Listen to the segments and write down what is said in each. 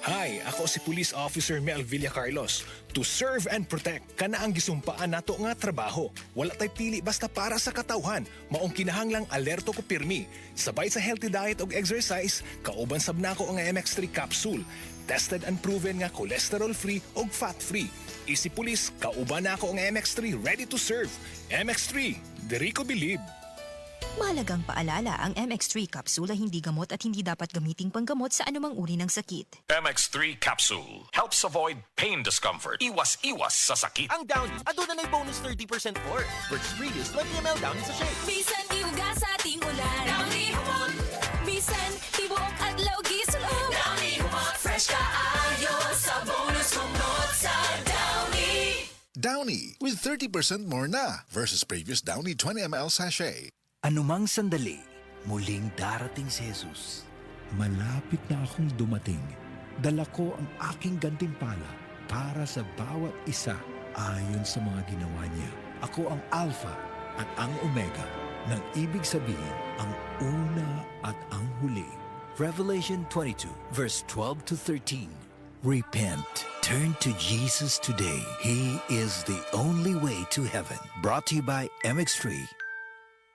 Hi, ako si Police Officer Mel Villacarlos. To serve and protect, kana ang gisumpaan nato nga trabaho. Wala tay pili basta para sa katawhan. Maong kinahanglang alerto ko pirmi. Sabay sa healthy diet og exercise, kauban sab nako ang MX3 capsule. Tested and proven nga cholesterol-free og fat-free. Isi Police, kauban nako ang MX3 ready to serve. MX3, diri ko believe. Mahalagang paalala, ang MX3 capsule ay hindi gamot at hindi dapat gamiting panggamot sa anumang uri ng sakit. MX3 Capsule helps avoid pain discomfort. Iwas-iwas sa sakit. Ang Downy, aduna na'y bonus 30% more. Versus previous 20ml Downy sachet. Bisan iuga sa ating ulan. Downy humot. Bisan tibuok adlaw gisulod. Downy humot. Fresh kaayo sa bonus humot sa Downy. Downy with 30% more na versus previous Downy 20ml sachet. Anumang sandali, muling darating si Jesus. Malapit na akong dumating. Dala ko ang aking gantimpala para sa bawat isa ayon sa mga ginawa niya. Ako ang Alpha at ang Omega, nang ibig sabihin ang una at ang huli. Revelation 22 verse 12 to 13. Repent. Turn to Jesus today. He is the only way to heaven. Brought to you by MX3.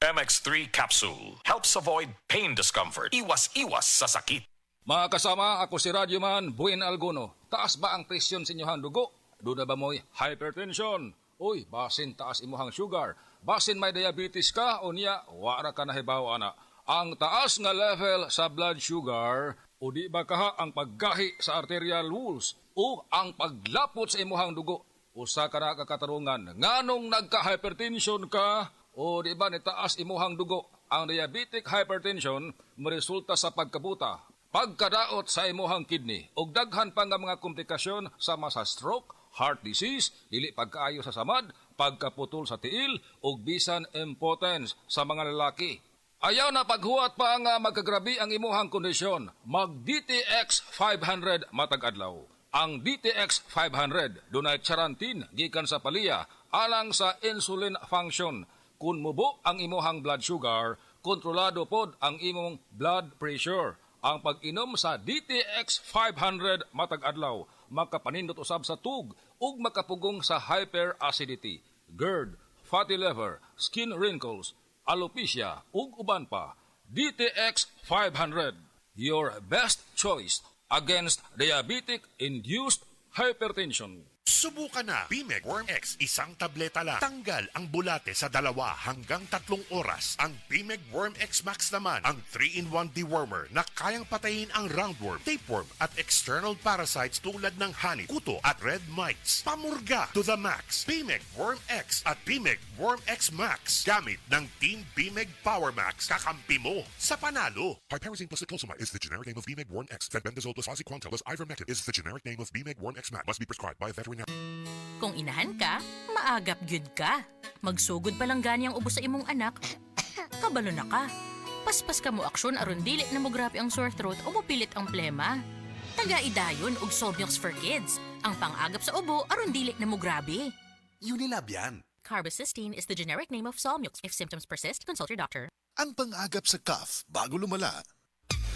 MX3 Capsule helps avoid pain discomfort. Iwas-iwas sa sakit. Mga kasama, ako si Radyoman Buen Alguno. Taas ba ang presyon sa inyong dugo? Duda ba mo'y hypertension? Uy, basin taas imuhang sugar. Basin may diabetes ka o niya, wara ka nahibaw ana. Ang taas nga level sa blood sugar o di ba kaha ang paggahi sa arterial walls o ang paglapot sa imuhang dugo. Usa ka na kakatarungan, nganong nagka-hypertension ka? O di ba nitaas imuhang dugo? Ang diabetic hypertension maresulta sa pagkabuta, pagkadaot sa imuhang kidney, ug daghan pa nga mga komplikasyon sama sa stroke, heart disease, dili pagkaayo sa samad, pagkaputol sa tiil, ug bisan impotence sa mga lalaki. Ayaw na paghuwat pa nga magkagrabi ang imuhang kondisyon, mag DTX 500 matag adlaw. Ang DTX 500 dunay charantin gikan sa palya alang sa insulin function. Kung mubo ang imuhang blood sugar, kontrolado pod ang imong blood pressure. Ang pag-inom sa DTX 500 matag adlaw, makapanindot usab sa tug ug makapugong sa hyperacidity, GERD, fatty liver, skin wrinkles, alopecia ug uban pa. DTX 500, your best choice against diabetic-induced hypertension. Subukan na Bimeg Worm X, isang tableta lang. Tanggal ang bulate sa 2 hanggang 3 oras. Ang Bimeg Worm X Max naman, ang 3-in-1 dewormer na kayang patayin ang roundworm, tapeworm at external parasites tulad ng honey, kuto at red mites. Pamurga to the max. Bimeg Worm X at Bimeg Worm X Max. Gamit ng Team Bimeg Power Max, kakampi mo sa panalo. Piperazine plus cyclopamide is the generic name of Bimeg Worm X. Fenbendazole plus oxyquantel plus ivermectin is the generic name of Bimeg Worm X Max. Must be prescribed by a veterinarian. Kung inahan ka, maagap gyud ka. Magsugod pa lang gani ang ubos sa imong anak, kabalo na ka. Paspas ka mo aksyon aron dili na mo grabe ang sore throat o mopilit ang plema. Taga-idayon og Solmiox for Kids, ang pang-agap sa ubo aron dili na mo grabe. Unilab yan. Carbocisteine is the generic name of Solmiox. If symptoms persist, consult your doctor. Ang pang-agap sa cough bago lumala.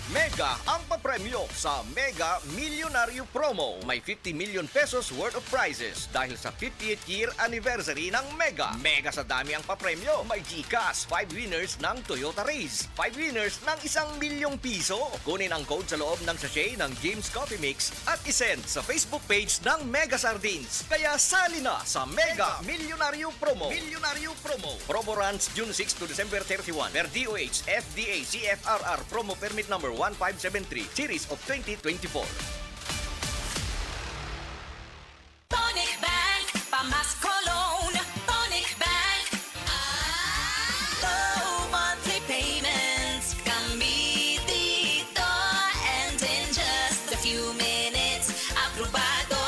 Mega ang papremyo sa Mega Milyonaryo Promo. May 50 million pesos worth of prizes dahil sa 58th year anniversary ng Mega. Mega sa dami ang papremyo. May GCash, 5 winners ng Toyota Race, 5 winners ng 1 milyong piso. Kunin ang code sa loob ng sachet ng James Coffee Mix at isend sa Facebook page ng Mega Sardines. Kaya sali na sa Mega Milyonaryo Promo. Milyonaryo Promo. Promo runs June 6 to December 31. Per DOH, FDA, CFRR Promo Permit Number 1573, Series of 2024. Tonic Bank, Pamas Cologne. Tonic Bank. Low monthly payments. Kami dito. And in just a few minutes, aprobado.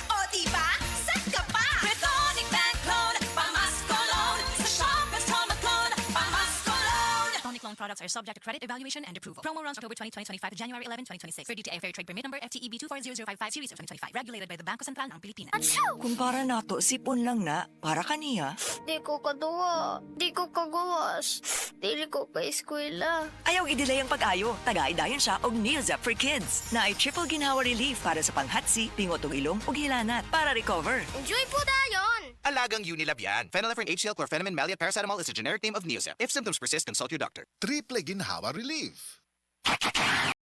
O diba? Set ka pa! With Tonic Bank Loan, Pamas Cologne. Sa Shoppers Home Cologne, Pamas Cologne. Tonic Loan products are is subject to credit evaluation and approval. Promo runs October 2025 to January 11, 2026. For DTI Fair Trade Permit number FTEB 240055 series of 2025. Regulated by the Bangko Sentral ng Pilipinas. Kung para nato, sipon lang na, para kaniya. Di ko kaduwa. Di ko kagawas. Dili ko ka eskwela. Ayaw i-delay ang pag-ayo. Tagaidayon siya og Neozep for Kids. Na ay triple ginawa relief para sa panghatsi, pingot og ilong ug hilanat para recover. Enjoy po dayon! Alagang Unilab yan. Phenylephrine, HCl, chlorpheniramine, maleate, paracetamol is a generic name of Neozep. If symptoms persist, consult your doctor. Triple ginhawa relief.